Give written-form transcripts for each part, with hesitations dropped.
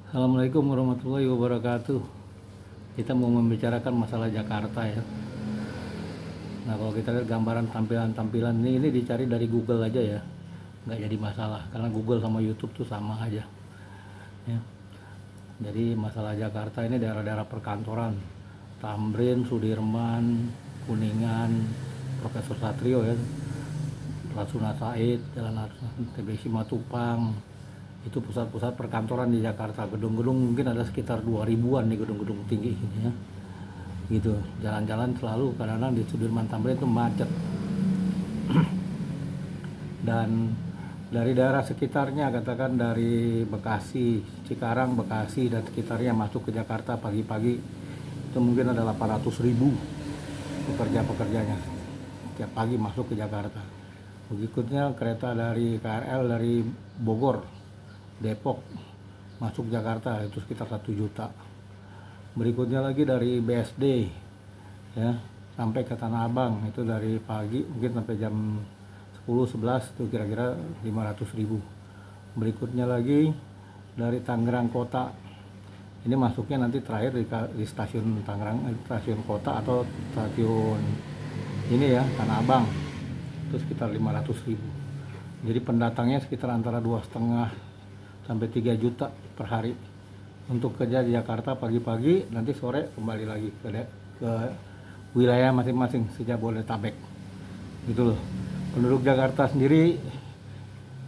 Assalamualaikum warahmatullahi wabarakatuh. Kita mau membicarakan masalah Jakarta ya. Nah, kalau kita lihat gambaran tampilan-tampilan ini dicari dari Google aja ya, nggak jadi masalah karena Google sama YouTube tuh sama aja ya. Jadi masalah Jakarta ini daerah-daerah perkantoran, Tamrin, Sudirman, Kuningan, Profesor Satrio ya, Rasuna Said, Jalan TBC Matupang, itu pusat-pusat perkantoran di Jakarta. Gedung-gedung mungkin ada sekitar 2000-an nih gedung-gedung tinggi gitu ya, gitu. Jalan-jalan selalu kadang-kadang di Sudirman Tamrin itu macet. Dan dari daerah sekitarnya, katakan dari Bekasi, Cikarang, Bekasi dan sekitarnya masuk ke Jakarta pagi-pagi itu mungkin ada 800.000 pekerja-pekerjanya tiap pagi masuk ke Jakarta. Berikutnya kereta dari KRL dari Bogor, Depok masuk Jakarta itu sekitar 1 juta. Berikutnya lagi dari BSD ya sampai ke Tanah Abang itu dari pagi mungkin sampai jam 10-11 itu kira-kira 500.000. Berikutnya lagi dari Tangerang Kota, ini masuknya nanti terakhir di stasiun Tangerang, stasiun Kota atau stasiun ini ya Tanah Abang, itu sekitar 500.000. Jadi pendatangnya sekitar antara 2,5 sampai 3 juta per hari untuk kerja di Jakarta pagi-pagi, nanti sore kembali lagi ke wilayah masing-masing Jabodetabek gitu loh. Penduduk Jakarta sendiri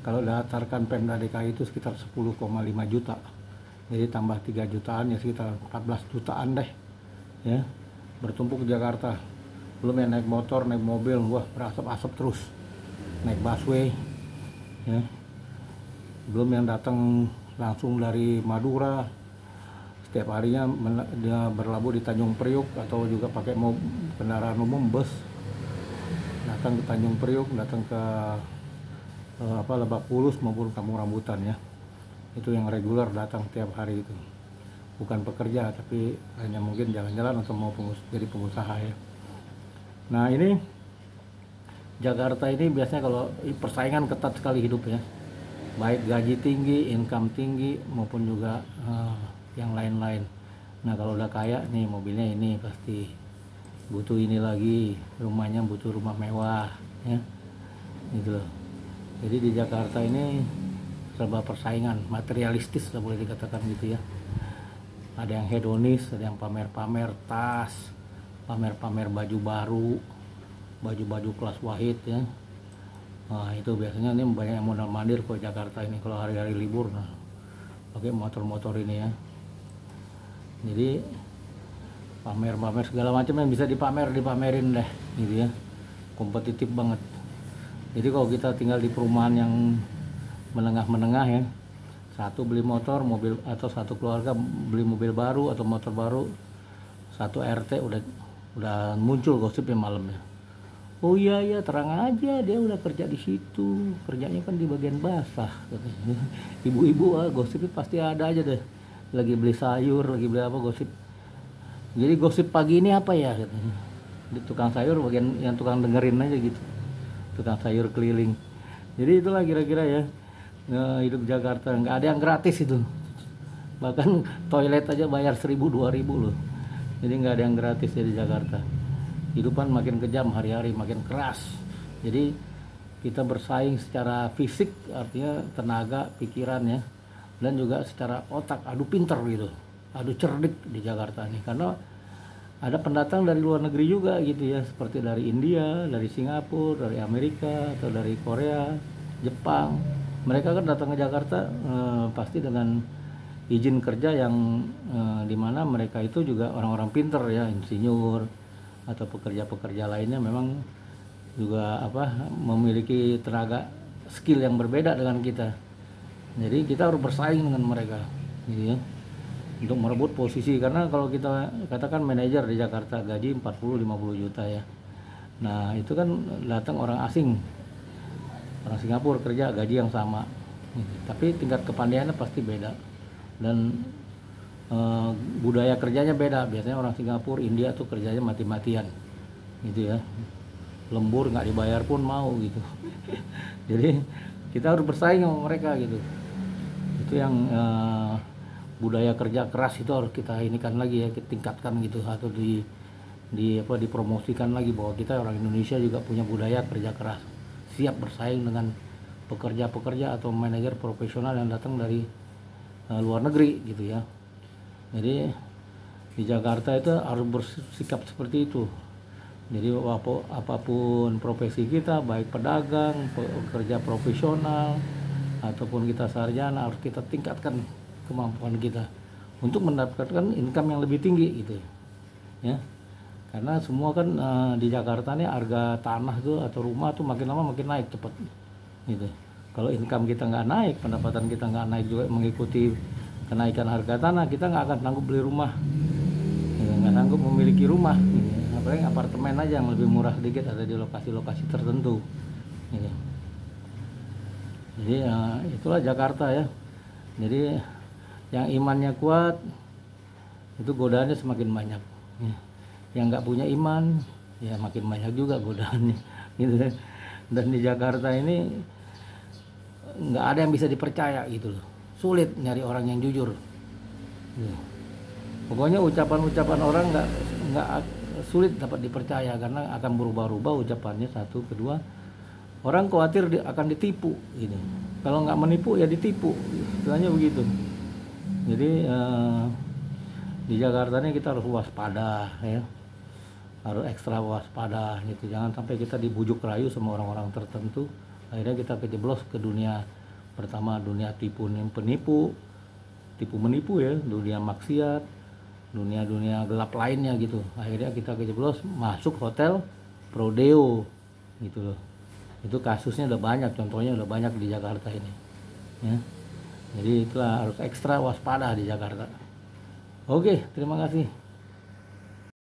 kalau daftarkan Pemda DKI itu sekitar 10,5 juta. Jadi tambah 3 jutaan ya sekitar 14 jutaan deh ya, bertumpuk di Jakarta. Belum yang naik motor, naik mobil, wah berasap-asap terus. Naik busway ya. Belum yang datang langsung dari Madura, setiap harinya dia berlabuh di Tanjung Priuk atau juga pakai kendaraan umum, bus, datang ke Tanjung Priuk, datang ke Lebak Bulus maupun Kampung Rambutan ya. Itu yang reguler datang tiap hari itu. Bukan pekerja tapi hanya mungkin jalan-jalan atau mau jadi pengusaha ya. Nah, ini Jakarta ini biasanya kalau persaingan ketat sekali hidup ya. Baik gaji tinggi, income tinggi maupun juga yang lain-lain. Nah, kalau udah kaya nih mobilnya ini pasti butuh ini lagi, rumahnya butuh rumah mewah ya gitu loh. Jadi di Jakarta ini serba persaingan, materialistis lah boleh dikatakan gitu ya. Ada yang hedonis, ada yang pamer-pamer tas, pamer-pamer baju baru, baju-baju kelas wahid ya. Nah, itu biasanya ini banyak yang mondar mandir ke Jakarta ini kalau hari-hari libur, nah pakai motor-motor ini ya. Jadi pamer-pamer segala macam yang bisa dipamerin deh gitu ya, kompetitif banget. Jadi kalau kita tinggal di perumahan yang menengah-menengah ya, satu beli motor, mobil, atau satu keluarga beli mobil baru atau motor baru, satu RT udah muncul gosipnya malamnya. Oh iya ya, terang aja dia udah kerja di situ, kerjanya kan di bagian basah katanya. Ibu-ibu gosipnya pasti ada aja deh, lagi beli sayur, lagi beli apa gosip. Jadi gosip pagi ini apa ya katanya. Di tukang sayur bagian yang tukang dengerin aja gitu. Tukang sayur keliling. Jadi itulah kira-kira ya hidup Jakarta. Nggak ada yang gratis itu. Bahkan toilet aja bayar 1.000-2.000 loh. Jadi nggak ada yang gratis ya di Jakarta. Kehidupan makin kejam hari-hari, makin keras. Jadi kita bersaing secara fisik, artinya tenaga, pikiran ya, dan juga secara otak, adu pinter gitu, adu cerdik di Jakarta nih. Karena ada pendatang dari luar negeri juga gitu ya, seperti dari India, dari Singapura, dari Amerika, atau dari Korea, Jepang. Mereka kan datang ke Jakarta pasti dengan izin kerja yang dimana mereka itu juga orang-orang pinter ya, insinyur atau pekerja-pekerja lainnya memang juga memiliki tenaga skill yang berbeda dengan kita. Jadi kita harus bersaing dengan mereka gitu ya, untuk merebut posisi. Karena kalau kita katakan manajer di Jakarta gaji 40-50 juta ya. Nah, itu kan datang orang asing, orang Singapura kerja gaji yang sama gitu. Tapi tingkat kepandaiannya pasti beda dan budaya kerjanya beda. Biasanya orang Singapura, India tuh kerjanya mati-matian gitu ya, lembur nggak dibayar pun mau gitu. Jadi kita harus bersaing sama mereka gitu. Itu yang budaya kerja keras itu harus kita inikan lagi ya, kita tingkatkan gitu, atau dipromosikan lagi bahwa kita orang Indonesia juga punya budaya kerja keras, siap bersaing dengan pekerja-pekerja atau manajer profesional yang datang dari luar negeri gitu ya. Jadi di Jakarta itu harus bersikap seperti itu. Jadi apapun profesi kita, baik pedagang, pekerja profesional ataupun kita sarjana, harus kita tingkatkan kemampuan kita untuk mendapatkan income yang lebih tinggi gitu ya. Karena semua kan di Jakarta nih harga tanah tuh atau rumah tuh makin lama makin naik cepat gitu. Kalau income kita nggak naik, pendapatan kita nggak naik juga mengikuti kenaikan harga tanah, kita nggak akan sanggup beli rumah, nggak sanggup memiliki rumah gitu. Apalagi apartemen aja yang lebih murah sedikit ada di lokasi-lokasi tertentu gitu. Jadi itulah Jakarta ya. Jadi yang imannya kuat itu godaannya semakin banyak ya. Yang nggak punya iman ya makin banyak juga godaannya gitu. Dan di Jakarta ini nggak ada yang bisa dipercaya gitu loh, sulit nyari orang yang jujur gitu. Pokoknya ucapan-ucapan orang nggak sulit dapat dipercaya karena akan berubah-ubah ucapannya. Satu, kedua, orang khawatir akan ditipu gitu. Kalau nggak menipu ya ditipu, istilahnya begitu. Jadi di Jakarta ini kita harus waspada ya, harus ekstra waspada gitu. Jangan sampai kita dibujuk rayu sama orang-orang tertentu, akhirnya kita kejeblos ke dunia, pertama dunia tipu menipu ya, dunia maksiat, dunia gelap lainnya gitu. Akhirnya kita kejeblos masuk hotel Prodeo gitu loh. Itu kasusnya udah banyak, contohnya udah banyak di Jakarta ini ya. Jadi itulah harus ekstra waspada di Jakarta. Oke, terima kasih.